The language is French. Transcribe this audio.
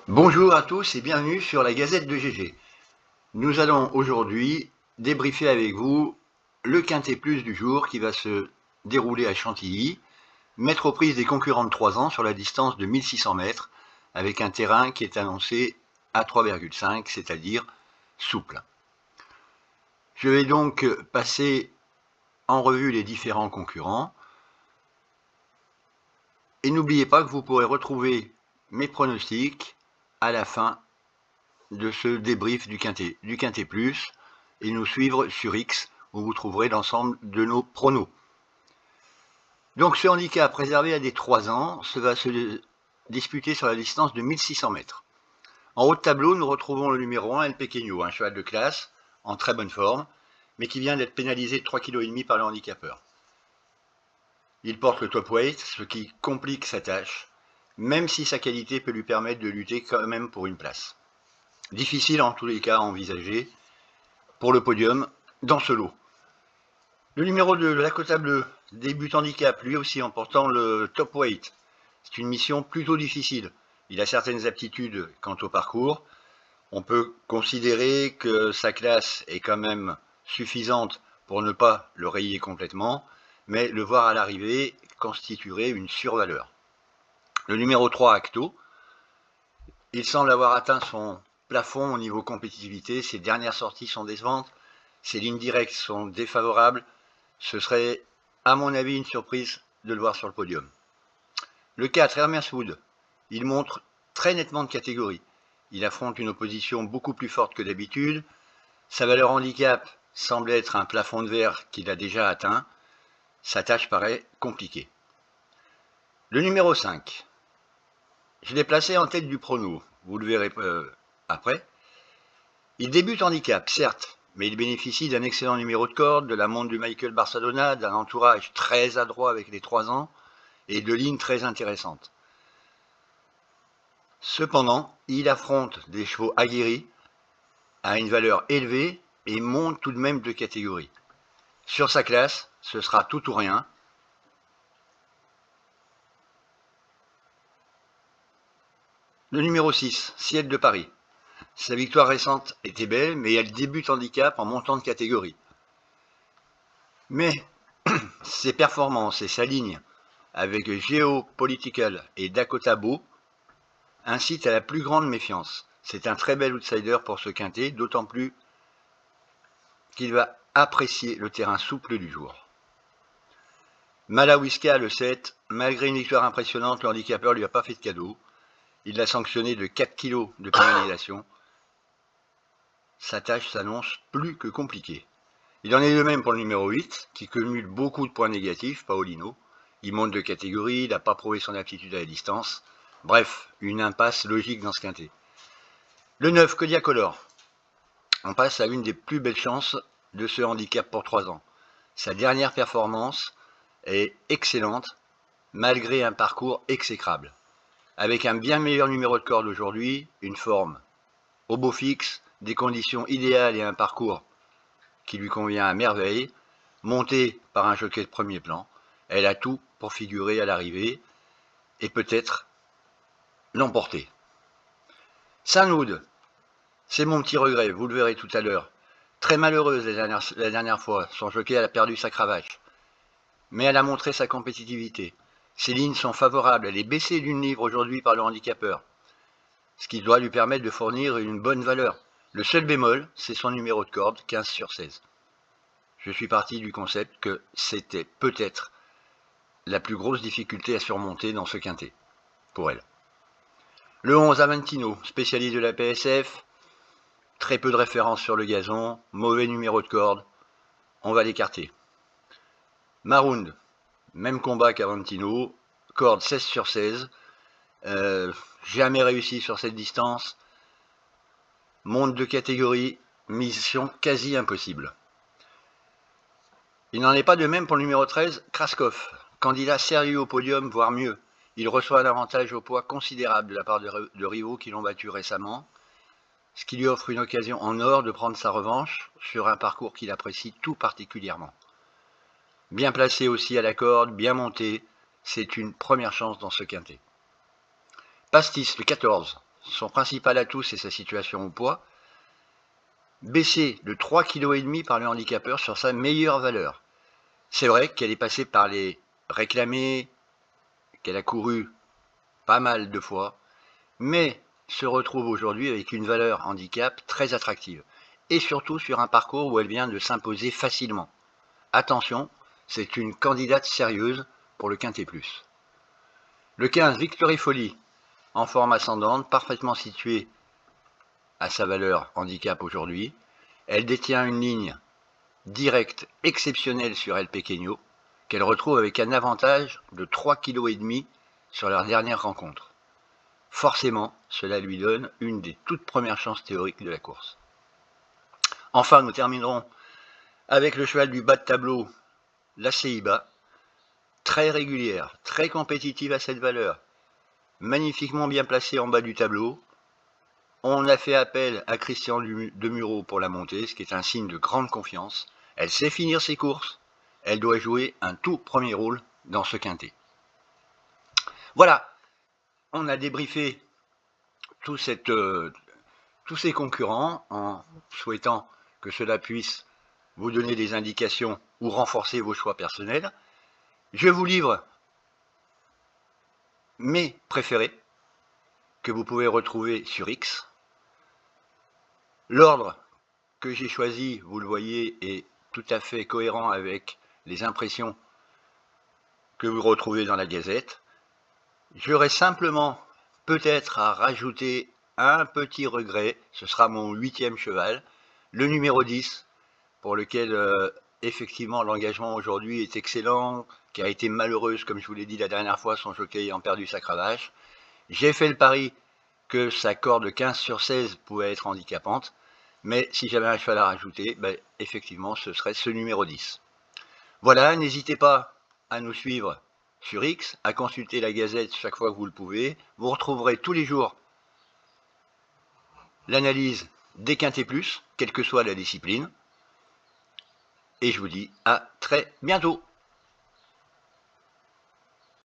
Bonjour à tous et bienvenue sur la Gazette de GG. Nous allons aujourd'hui débriefer avec vous le Quintet Plus du jour qui va se dérouler à Chantilly, mettre aux prises des concurrents de 3 ans sur la distance de 1600 mètres avec un terrain qui est annoncé à 3,5, c'est-à-dire souple. Je vais donc passer en revue les différents concurrents et n'oubliez pas que vous pourrez retrouver mes pronostics à la fin de ce débrief du Quintet Plus et nous suivre sur X où vous trouverez l'ensemble de nos pronos. Donc ce handicap réservé à des 3 ans va se disputer sur la distance de 1600 mètres. En haut de tableau, nous retrouvons le numéro 1, El Pequeño, un cheval de classe, en très bonne forme, mais qui vient d'être pénalisé de 3,5 kg par le handicapeur. Il porte le top weight, ce qui complique sa tâche, même si sa qualité peut lui permettre de lutter quand même pour une place. Difficile en tous les cas à envisager pour le podium dans ce lot. Le numéro 2, le Lakota Bleu, débute handicap, lui aussi en portant le top weight. C'est une mission plutôt difficile. Il a certaines aptitudes quant au parcours. On peut considérer que sa classe est quand même suffisante pour ne pas le rayer complètement, mais le voir à l'arrivée constituerait une survaleur. Le numéro 3, Acto, il semble avoir atteint son plafond au niveau compétitivité. Ses dernières sorties sont décevantes, ses lignes directes sont défavorables. Ce serait, à mon avis, une surprise de le voir sur le podium. Le 4, Hermes Wood, il montre très nettement de catégorie. Il affronte une opposition beaucoup plus forte que d'habitude. Sa valeur handicap semble être un plafond de verre qu'il a déjà atteint. Sa tâche paraît compliquée. Le numéro 5, je l'ai placé en tête du prono, vous le verrez après. Il débute handicap, certes, mais il bénéficie d'un excellent numéro de corde, de la montre du Michael Barcelona, d'un entourage très adroit avec les 3 ans et de lignes très intéressantes. Cependant, il affronte des chevaux aguerris à une valeur élevée et monte tout de même de catégorie. Sur sa classe, ce sera tout ou rien. Le numéro 6, Ciel de Paris. Sa victoire récente était belle, mais elle débute handicap en montant de catégorie. Mais ses performances et sa ligne avec Geopolitical et Dakota Beau incitent à la plus grande méfiance. C'est un très bel outsider pour ce quintet, d'autant plus qu'il va apprécier le terrain souple du jour. Malawiska, le 7, malgré une victoire impressionnante, le handicapeur ne lui a pas fait de cadeau. Il l'a sanctionné de 4 kg de pénalisation. Sa tâche s'annonce plus que compliquée. Il en est de même pour le numéro 8, qui cumule beaucoup de points négatifs, Paolino. Il monte de catégorie, il n'a pas prouvé son aptitude à la distance. Bref, une impasse logique dans ce quintet. Le 9, Kodiacolor. On passe à une des plus belles chances de ce handicap pour 3 ans. Sa dernière performance est excellente, malgré un parcours exécrable. Avec un bien meilleur numéro de corde aujourd'hui, une forme au beau fixe, des conditions idéales et un parcours qui lui convient à merveille, montée par un jockey de premier plan, elle a tout pour figurer à l'arrivée et peut-être l'emporter. Sunwood, c'est mon petit regret, vous le verrez tout à l'heure. Très malheureuse la dernière fois, son jockey a perdu sa cravache. Mais elle a montré sa compétitivité. Ses lignes sont favorables, elle est baissée d'une livre aujourd'hui par le handicapeur, ce qui doit lui permettre de fournir une bonne valeur. Le seul bémol, c'est son numéro de corde, 15 sur 16. Je suis parti du concept que c'était peut-être la plus grosse difficulté à surmonter dans ce quintet, pour elle. Le 11, Aventino, spécialiste de la PSF, très peu de références sur le gazon, mauvais numéro de corde, on va l'écarter. Maround, même combat qu'Aventino, corde 16 sur 16, jamais réussi sur cette distance, monte de catégorie, mission quasi impossible. Il n'en est pas de même pour le numéro 13, Kraskov, candidat sérieux au podium, voire mieux. Il reçoit un avantage au poids considérable de la part de rivaux qui l'ont battu récemment, ce qui lui offre une occasion en or de prendre sa revanche sur un parcours qu'il apprécie tout particulièrement. Bien placé aussi à la corde, bien monté, c'est une première chance dans ce quintet. Pastis, le 14, son principal atout, c'est sa situation au poids, baissée de 3,5 kg par le handicapeur sur sa meilleure valeur. C'est vrai qu'elle est passée par les réclamés, qu'elle a couru pas mal de fois, mais se retrouve aujourd'hui avec une valeur handicap très attractive. Et surtout sur un parcours où elle vient de s'imposer facilement. Attention, c'est une candidate sérieuse pour le Quintet Plus. Le 15, Victory Folly, en forme ascendante, parfaitement située à sa valeur handicap aujourd'hui. Elle détient une ligne directe exceptionnelle sur El Pequeño, qu'elle retrouve avec un avantage de 3,5 kg sur leur dernière rencontre. Forcément, cela lui donne une des toutes premières chances théoriques de la course. Enfin, nous terminerons avec le cheval du bas de tableau, la Ceiba, très régulière, très compétitive à cette valeur, magnifiquement bien placée en bas du tableau. On a fait appel à Christian Demureau pour la montée, ce qui est un signe de grande confiance. Elle sait finir ses courses, elle doit jouer un tout premier rôle dans ce quintet. Voilà, on a débriefé tous ces concurrents en souhaitant que cela puisse vous donner des indications ou renforcer vos choix personnels. Je vous livre mes préférés que vous pouvez retrouver sur X. L'ordre que j'ai choisi, vous le voyez, est tout à fait cohérent avec les impressions que vous retrouvez dans la Gazette. J'aurai simplement peut-être à rajouter un petit regret, ce sera mon 8e cheval, le numéro 10, pour lequel effectivement l'engagement aujourd'hui est excellent, qui a été malheureuse, comme je vous l'ai dit la dernière fois, son jockey ayant perdu sa cravache. J'ai fait le pari que sa corde 15 sur 16 pouvait être handicapante, mais si j'avais un cheval à rajouter, effectivement ce serait ce numéro 10. Voilà, n'hésitez pas à nous suivre sur X, à consulter la Gazette chaque fois que vous le pouvez. Vous retrouverez tous les jours l'analyse des Quintet Plus, quelle que soit la discipline. Et je vous dis à très bientôt.